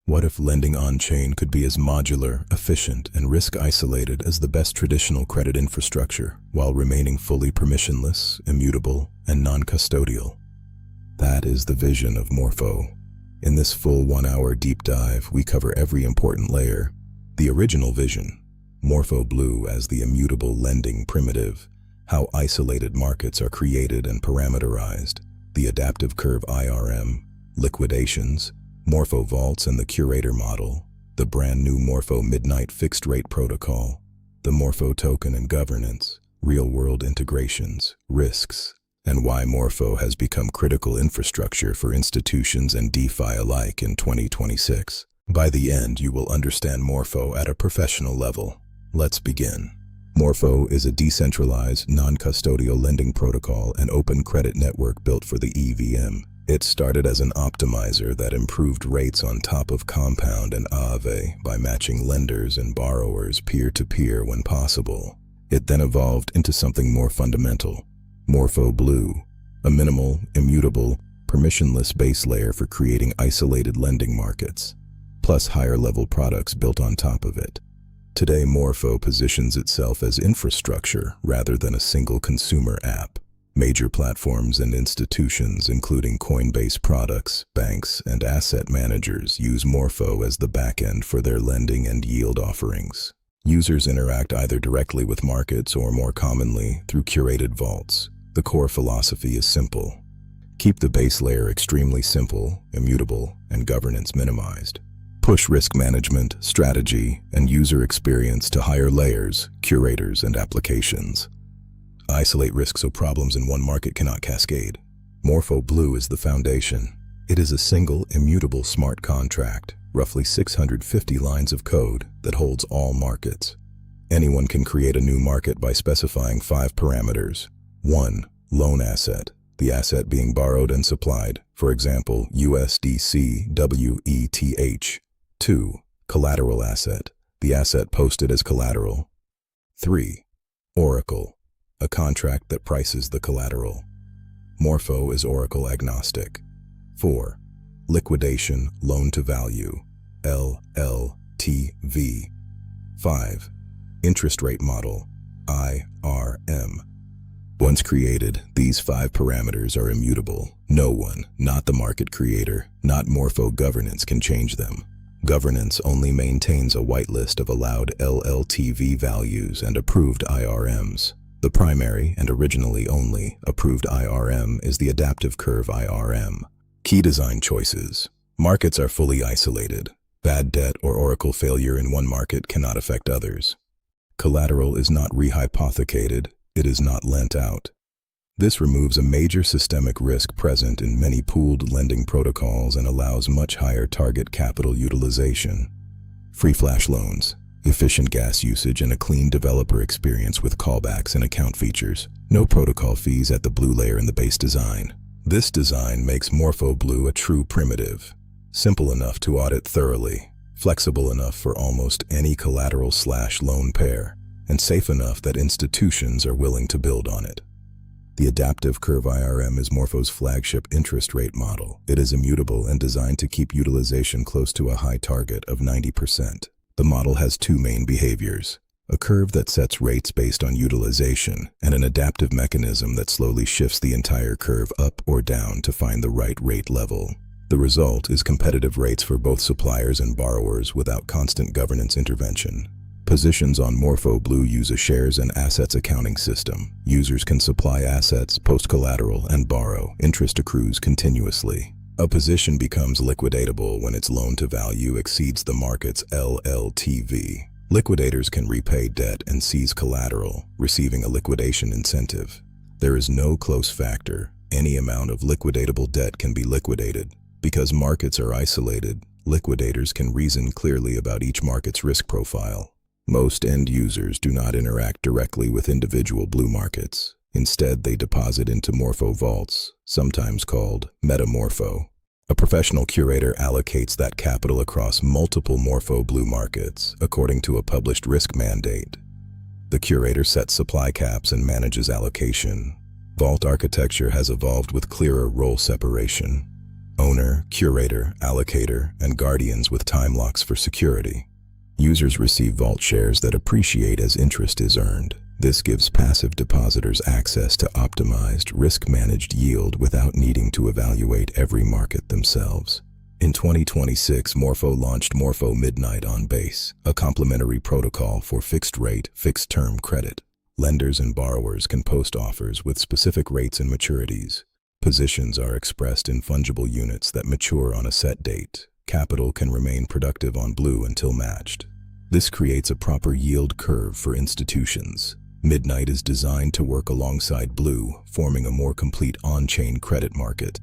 What if lending on-chain could be as modular, efficient, and risk-isolated as the best traditional credit infrastructure, while remaining fully permissionless, immutable, and non-custodial? That is the vision of Morpho. In this full 1-hour deep dive, we cover every important layer. The original vision, Morpho Blue as the immutable lending primitive, how isolated markets are created and parameterized, the AdaptiveCurveIRM, Liquidations, MorphoVaults and the Curator model, the brand new Morpho Midnight fixed-rate protocol, the Morpho token and governance, real-world integrations, risks, and why Morpho has become critical infrastructure for institutions and DeFi alike in 2026. By the end, you will understand Morpho at a professional level. Let's begin. Morpho is a decentralized, non-custodial lending protocol and open credit network built for the EVM. It started as an optimizer that improved rates on top of Compound and Aave by matching lenders and borrowers peer-to-peer when possible. It then evolved into something more fundamental, Morpho Blue, a minimal, immutable, permissionless base layer for creating isolated lending markets, plus higher-level products built on top of it. Today, Morpho positions itself as infrastructure rather than a single consumer app. Major platforms and institutions, including Coinbase products, banks, and asset managers, use Morpho as the backend for their lending and yield offerings. Users interact either directly with markets or, more commonly, through curated vaults. The core philosophy is simple. Keep the base layer extremely simple, immutable, and governance minimized. Push risk management, strategy, and user experience to higher layers, curators, and applications. Isolate risk so problems in one market cannot cascade. Morpho Blue is the foundation. It is a single, immutable smart contract, roughly 650 lines of code, that holds all markets. Anyone can create a new market by specifying 5 parameters. 1. Loan asset, the asset being borrowed and supplied, for example, USDC/WETH. 2. Collateral asset, the asset posted as collateral. 3. Oracle, a contract that prices the collateral. Morpho is Oracle agnostic. 4. Liquidation loan-to-value, LLTV. 5. Interest rate model, IRM. Once created, these 5 parameters are immutable. No one, not the market creator, not Morpho governance, can change them. Governance only maintains a whitelist of allowed LLTV values and approved IRMs. The primary, and originally only, approved IRM is the AdaptiveCurveIRM. Key design choices. Markets are fully isolated. Bad debt or Oracle failure in one market cannot affect others. Collateral is not rehypothecated, it is not lent out. This removes a major systemic risk present in many pooled lending protocols and allows much higher target capital utilization. Free flash loans, efficient gas usage, and a clean developer experience with callbacks and account features. No protocol fees at the blue layer in the base design. This design makes Morpho Blue a true primitive, simple enough to audit thoroughly, flexible enough for almost any collateral/loan pair, and safe enough that institutions are willing to build on it. The AdaptiveCurveIRM is Morpho's flagship interest rate model. It is immutable and designed to keep utilization close to a high target of 90%. The model has 2 main behaviors: a curve that sets rates based on utilization, and an adaptive mechanism that slowly shifts the entire curve up or down to find the right rate level. The result is competitive rates for both suppliers and borrowers without constant governance intervention. Positions on Morpho Blue use a shares and assets accounting system. Users can supply assets, post collateral, and borrow. Interest accrues continuously. A position becomes liquidatable when its loan-to-value exceeds the market's LLTV. Liquidators can repay debt and seize collateral, receiving a liquidation incentive. There is no close factor. Any amount of liquidatable debt can be liquidated. Because markets are isolated, liquidators can reason clearly about each market's risk profile. Most end users do not interact directly with individual blue markets. Instead, they deposit into MorphoVaults, sometimes called Metamorpho. A professional curator allocates that capital across multiple Morpho Blue markets, according to a published risk mandate. The curator sets supply caps and manages allocation. Vault architecture has evolved with clearer role separation. owner, curator, allocator, and guardians with time locks for security. Users receive vault shares that appreciate as interest is earned. This gives passive depositors access to optimized, risk-managed yield without needing to evaluate every market themselves. In 2026, Morpho launched Morpho Midnight on Base, a complementary protocol for fixed-rate, fixed-term credit. Lenders and borrowers can post offers with specific rates and maturities. Positions are expressed in fungible units that mature on a set date. Capital can remain productive on Blue until matched. This creates a proper yield curve for institutions. Midnight is designed to work alongside Blue, forming a more complete on-chain credit market.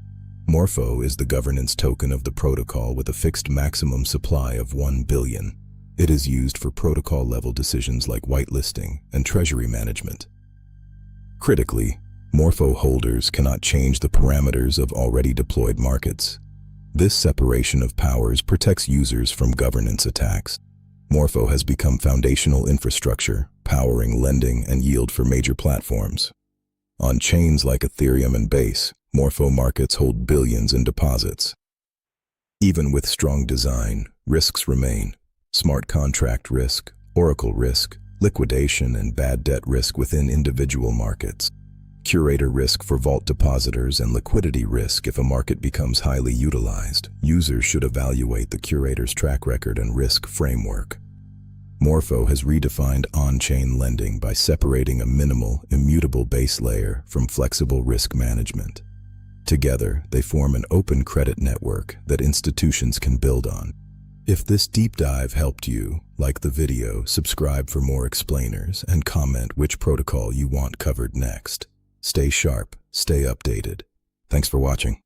Morpho is the governance token of the protocol with a fixed maximum supply of 1 billion. It is used for protocol-level decisions like whitelisting and treasury management. Critically, Morpho holders cannot change the parameters of already deployed markets. This separation of powers protects users from governance attacks. Morpho has become foundational infrastructure, powering lending and yield for major platforms. On chains like Ethereum and Base, Morpho markets hold billions in deposits. Even with strong design, risks remain. Smart contract risk, oracle risk, liquidation and bad debt risk within individual markets. Curator risk for vault depositors and liquidity risk if a market becomes highly utilized. Users should evaluate the curator's track record and risk framework. Morpho has redefined on-chain lending by separating a minimal, immutable base layer from flexible risk management. Together, they form an open credit network that institutions can build on. If this deep dive helped you, like the video, subscribe for more explainers, and comment which protocol you want covered next. Stay sharp, stay updated. Thanks for watching.